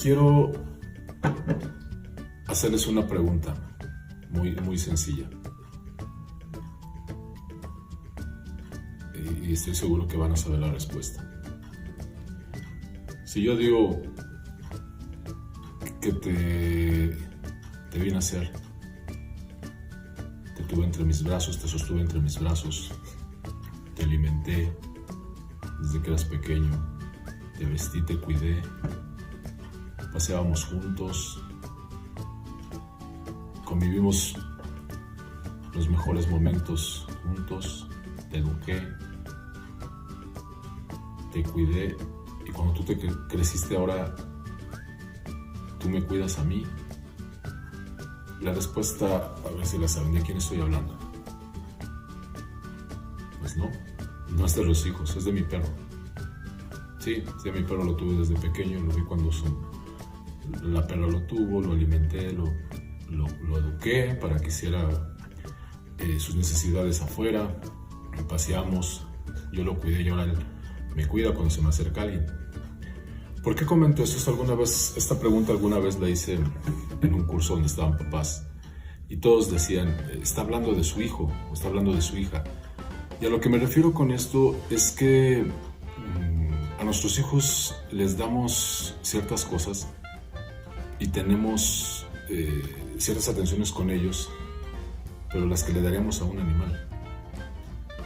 quiero hacerles una pregunta muy sencilla. Y estoy seguro que van a saber la respuesta. Si yo digo que te vine a hacer, te tuve entre mis brazos, te sostuve entre mis brazos, te alimenté desde que eras pequeño, te vestí, te cuidé, paseábamos juntos, convivimos los mejores momentos juntos, te eduqué, te cuidé, y cuando tú te creciste ahora, tú me cuidas a mí. La respuesta, a ver si la saben, ¿de quién estoy hablando? Pues no es de los hijos, es de mi perro. Sí, mi perro lo tuve desde pequeño, lo vi cuando la perra lo tuvo, lo alimenté, lo eduqué para que hiciera sus necesidades afuera, paseamos, yo lo cuidé y ahora él me cuida cuando se me acerca alguien. ¿Por qué comento esto? Esta pregunta alguna vez la hice en un curso donde estaban papás y todos decían, está hablando de su hijo o está hablando de su hija. Y a lo que me refiero con esto es que a nuestros hijos les damos ciertas cosas y tenemos ciertas atenciones con ellos, pero las que le daríamos a un animal.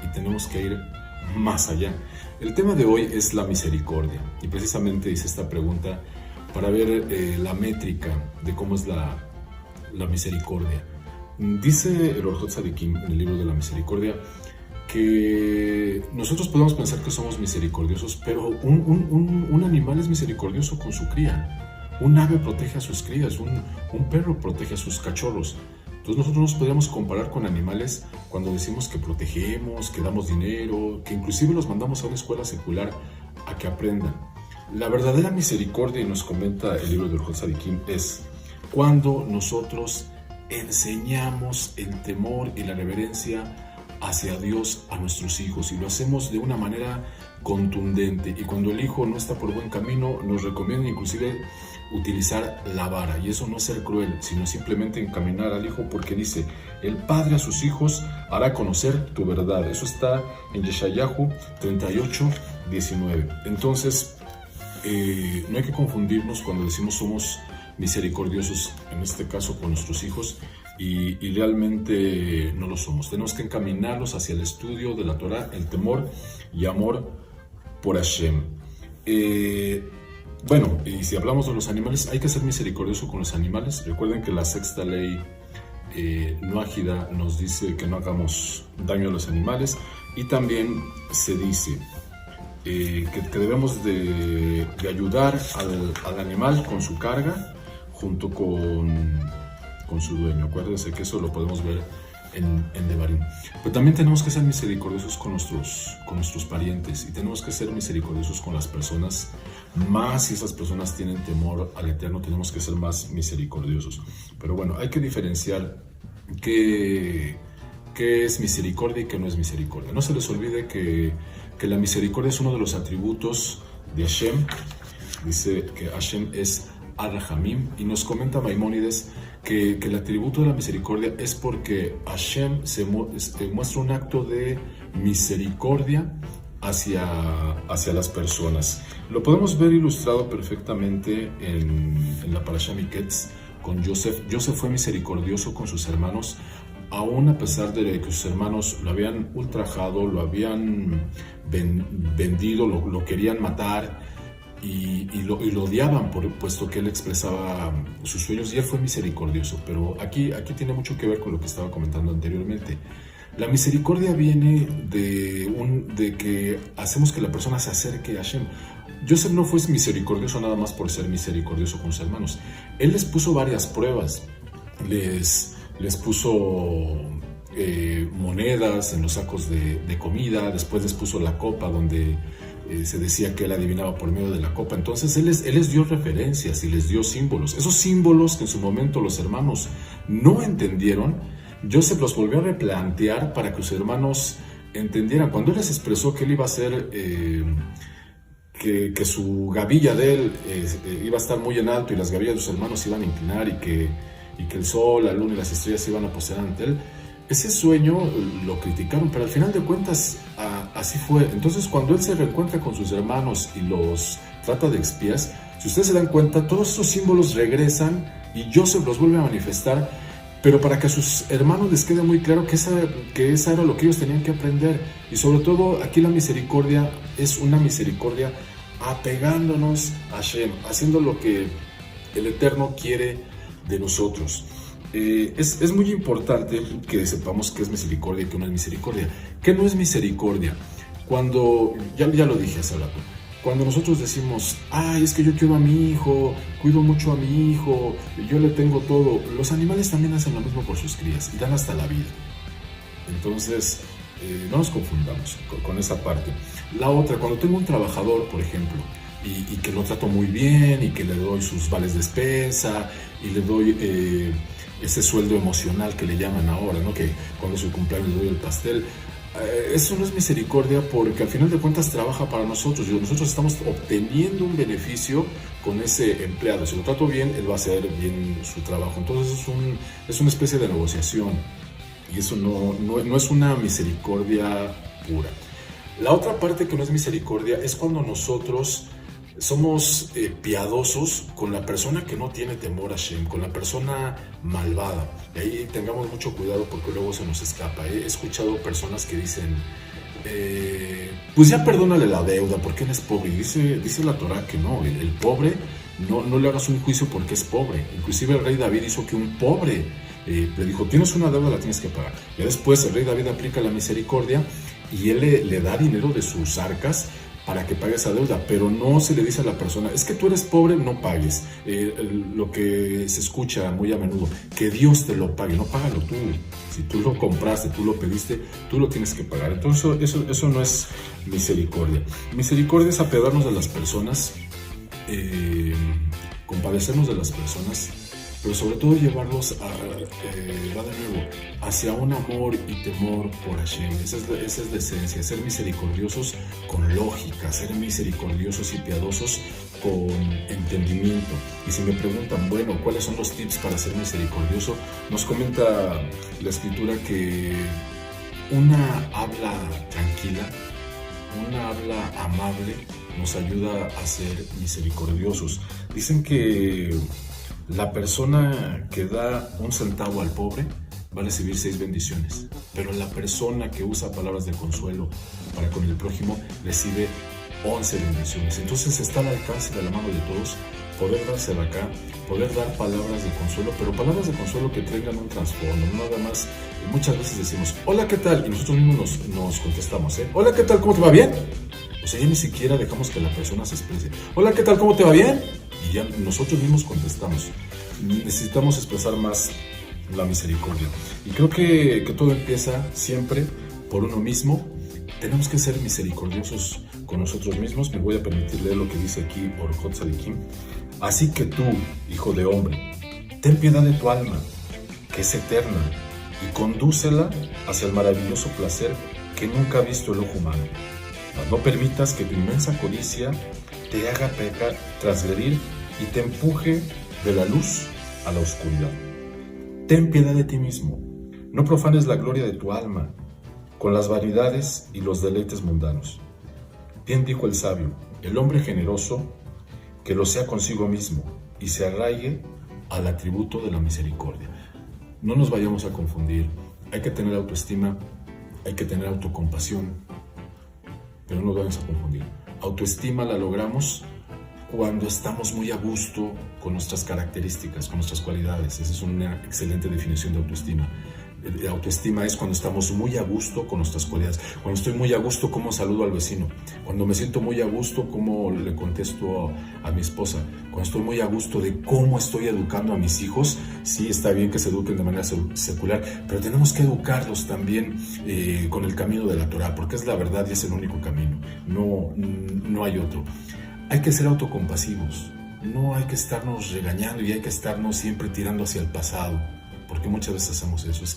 Y tenemos que ir más allá. El tema de hoy es la misericordia y precisamente hice esta pregunta para ver la métrica de cómo es la misericordia. Dice el Orjot Tzadikim en el libro de la misericordia que nosotros podemos pensar que somos misericordiosos, pero un animal es misericordioso con su cría. Un ave protege a sus crías, un perro protege a sus cachorros. Entonces nosotros nos podríamos comparar con animales cuando decimos que protegemos, que damos dinero, que inclusive los mandamos a una escuela secular a que aprendan. La verdadera misericordia, y nos comenta el libro de Orjot Tzadikim, es cuando nosotros enseñamos el temor y la reverencia hacia Dios a nuestros hijos y lo hacemos de una manera contundente, y cuando el hijo no está por buen camino nos recomienda inclusive utilizar la vara, y eso no es ser cruel, sino simplemente encaminar al hijo, porque dice, el padre a sus hijos hará conocer tu verdad. Eso está en Yeshayahu 38:19. Entonces no hay que confundirnos cuando decimos somos misericordiosos, en este caso con nuestros hijos, y realmente no lo somos. Tenemos que encaminarlos hacia el estudio de la Torah, el temor y amor por Hashem. Bueno, y si hablamos de los animales, hay que ser misericordioso con los animales. Recuerden que la sexta ley noágida nos dice que no hagamos daño a los animales, y también se dice que debemos de ayudar al animal con su carga junto con su dueño. Acuérdense que eso lo podemos ver en Devarim. Pero también tenemos que ser misericordiosos con nuestros parientes, y tenemos que ser misericordiosos con las personas, más si esas personas tienen temor al Eterno, tenemos que ser más misericordiosos. Pero bueno, hay que diferenciar qué es misericordia y qué no es misericordia. No se les olvide que la misericordia es uno de los atributos de Hashem. Dice que Hashem es Ar-Rahamim, y nos comenta Maimónides que el atributo de la misericordia es porque Hashem muestra un acto de misericordia hacia las personas. Lo podemos ver ilustrado perfectamente en la Parashá Miketz con Yosef. Yosef fue misericordioso con sus hermanos, aún a pesar de que sus hermanos lo habían ultrajado, lo habían vendido, lo querían matar, y lo odiaban puesto que él expresaba sus sueños, y él fue misericordioso. Pero aquí tiene mucho que ver con lo que estaba comentando anteriormente. La misericordia viene de que hacemos que la persona se acerque a Hashem. Joseph no fue misericordioso nada más por ser misericordioso con sus hermanos. Él les puso varias pruebas. Les puso monedas en los sacos de comida. Después les puso la copa donde se decía que él adivinaba por medio de la copa. Entonces él les dio referencias y les dio símbolos. Esos símbolos que en su momento los hermanos no entendieron, Joseph los volvió a replantear para que sus hermanos entendieran. Cuando él les expresó que él iba a ser, que que su gavilla de él iba a estar muy en alto y las gavillas de sus hermanos se iban a inclinar y que el sol, la luna y las estrellas se iban a poseer ante él. Ese sueño lo criticaron, pero al final de cuentas así fue. Entonces, cuando él se reencuentra con sus hermanos y los trata de espías, si ustedes se dan cuenta, todos esos símbolos regresan y Joseph los vuelve a manifestar, pero para que a sus hermanos les quede muy claro que esa era lo que ellos tenían que aprender. Y sobre todo, aquí la misericordia es una misericordia apegándonos a Hashem, haciendo lo que el Eterno quiere de nosotros. Es muy importante que sepamos qué es misericordia y qué no es misericordia. ¿Qué no es misericordia? Cuando, ya lo dije hace rato, cuando nosotros decimos, es que yo quiero a mi hijo, cuido mucho a mi hijo, yo le tengo todo, los animales también hacen lo mismo por sus crías y dan hasta la vida. Entonces, no nos confundamos con esa parte. La otra, cuando tengo un trabajador, por ejemplo, y que lo trato muy bien y que le doy sus vales de despensa y le doy ese sueldo emocional que le llaman ahora, ¿no? Que cuando es su cumpleaños le doy el pastel. Eso no es misericordia, porque al final de cuentas trabaja para nosotros y nosotros estamos obteniendo un beneficio con ese empleado. Si lo trato bien, él va a hacer bien su trabajo. Entonces es una especie de negociación y eso no es una misericordia pura. La otra parte que no es misericordia es cuando nosotros somos piadosos con la persona que no tiene temor a Hashem, con la persona malvada. Y ahí tengamos mucho cuidado porque luego se nos escapa. He escuchado personas que dicen, pues ya perdónale la deuda porque él es pobre. Y dice la Torah que no, el pobre no le hagas un juicio porque es pobre. Inclusive el rey David hizo que un pobre le dijo, tienes una deuda, la tienes que pagar. Y después el rey David aplica la misericordia y él le da dinero de sus arcas para que pague esa deuda, pero no se le dice a la persona, es que tú eres pobre, no pagues. Lo que se escucha muy a menudo, que Dios te lo pague, no, págalo tú. Si tú lo compraste, tú lo pediste, tú lo tienes que pagar. Entonces eso no es misericordia. Misericordia es apegarnos de las personas, compadecernos de las personas, pero sobre todo llevarlos hacia un amor y temor por Hashem. Esa es la esencia, ser misericordiosos con lógica, ser misericordiosos y piadosos con entendimiento. Y si me preguntan, bueno, ¿cuáles son los tips para ser misericordioso? Nos comenta la escritura que una habla tranquila, una habla amable nos ayuda a ser misericordiosos. Dicen que la persona que da un centavo al pobre va a recibir 6 bendiciones, pero la persona que usa palabras de consuelo para con el prójimo recibe 11 bendiciones. Entonces está al alcance de la mano de todos poder darse de acá, poder dar palabras de consuelo, pero palabras de consuelo que tengan un trasfondo, no nada más. Muchas veces decimos, hola, ¿qué tal? Y nosotros mismos nos contestamos, hola, ¿qué tal? ¿Cómo te va? ¿Bien? O sea, ya ni siquiera dejamos que la persona se exprese. Hola, ¿qué tal? ¿Cómo te va? ¿Bien? Y ya nosotros mismos contestamos. Necesitamos expresar más la misericordia. Y creo que todo empieza siempre por uno mismo. Tenemos que ser misericordiosos con nosotros mismos. Me voy a permitir leer lo que dice aquí Orjot Tzadikim. Así que tú, hijo de hombre, ten piedad de tu alma, que es eterna, y condúcela hacia el maravilloso placer que nunca ha visto el ojo humano. Mas no permitas que tu inmensa codicia te haga pecar, transgredir y te empuje de la luz a la oscuridad. Ten piedad de ti mismo. No profanes la gloria de tu alma con las vanidades y los deleites mundanos. Bien dijo el sabio, el hombre generoso que lo sea consigo mismo y se arraigue al atributo de la misericordia. No nos vayamos a confundir. Hay que tener autoestima, hay que tener autocompasión, pero no nos vayamos a confundir. Autoestima la logramos cuando estamos muy a gusto con nuestras características, con nuestras cualidades. Esa es una excelente definición de autoestima. Autoestima es cuando estamos muy a gusto con nuestras cualidades. Cuando estoy muy a gusto, cómo saludo al vecino. Cuando me siento muy a gusto, cómo le contesto a mi esposa. Cuando estoy muy a gusto de cómo estoy educando a mis hijos. Sí, está bien que se eduquen de manera secular, pero tenemos que educarlos también con el camino de la Torah, porque es la verdad y es el único camino. No hay otro. Hay que ser autocompasivos. No hay que estarnos regañando y hay que estarnos siempre tirando hacia el pasado. porque muchas veces hacemos eso. Es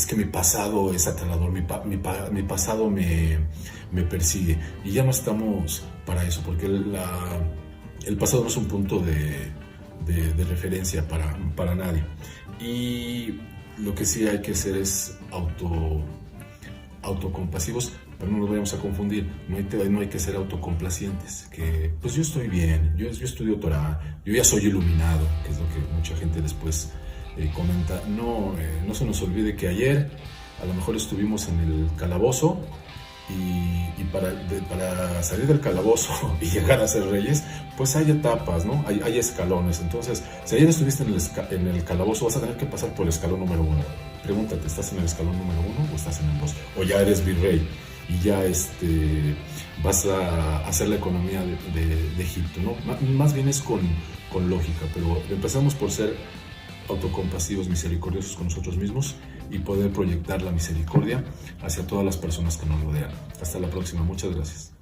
que mi pasado es aterrador, mi pasado me persigue. Y ya no estamos para eso, porque el pasado no es un punto de referencia para nadie. Y lo que sí hay que hacer es autocompasivos, pero no nos vayamos a confundir. No hay que ser autocomplacientes, que pues yo estoy bien, yo estudio Torah, yo ya soy iluminado, que es lo que mucha gente después comenta. No se nos olvide que ayer a lo mejor estuvimos en el calabozo, y para salir del calabozo y llegar a ser reyes, pues hay etapas, ¿no? Hay escalones. Entonces, si ayer estuviste en el calabozo, vas a tener que pasar por el escalón número 1. Pregúntate, ¿estás en el escalón número 1 o estás en el 2? O ya eres virrey y ya vas a hacer la economía de Egipto, ¿no? Más bien es con lógica, pero empezamos por ser autocompasivos, misericordiosos con nosotros mismos y poder proyectar la misericordia hacia todas las personas que nos rodean. Hasta la próxima, muchas gracias.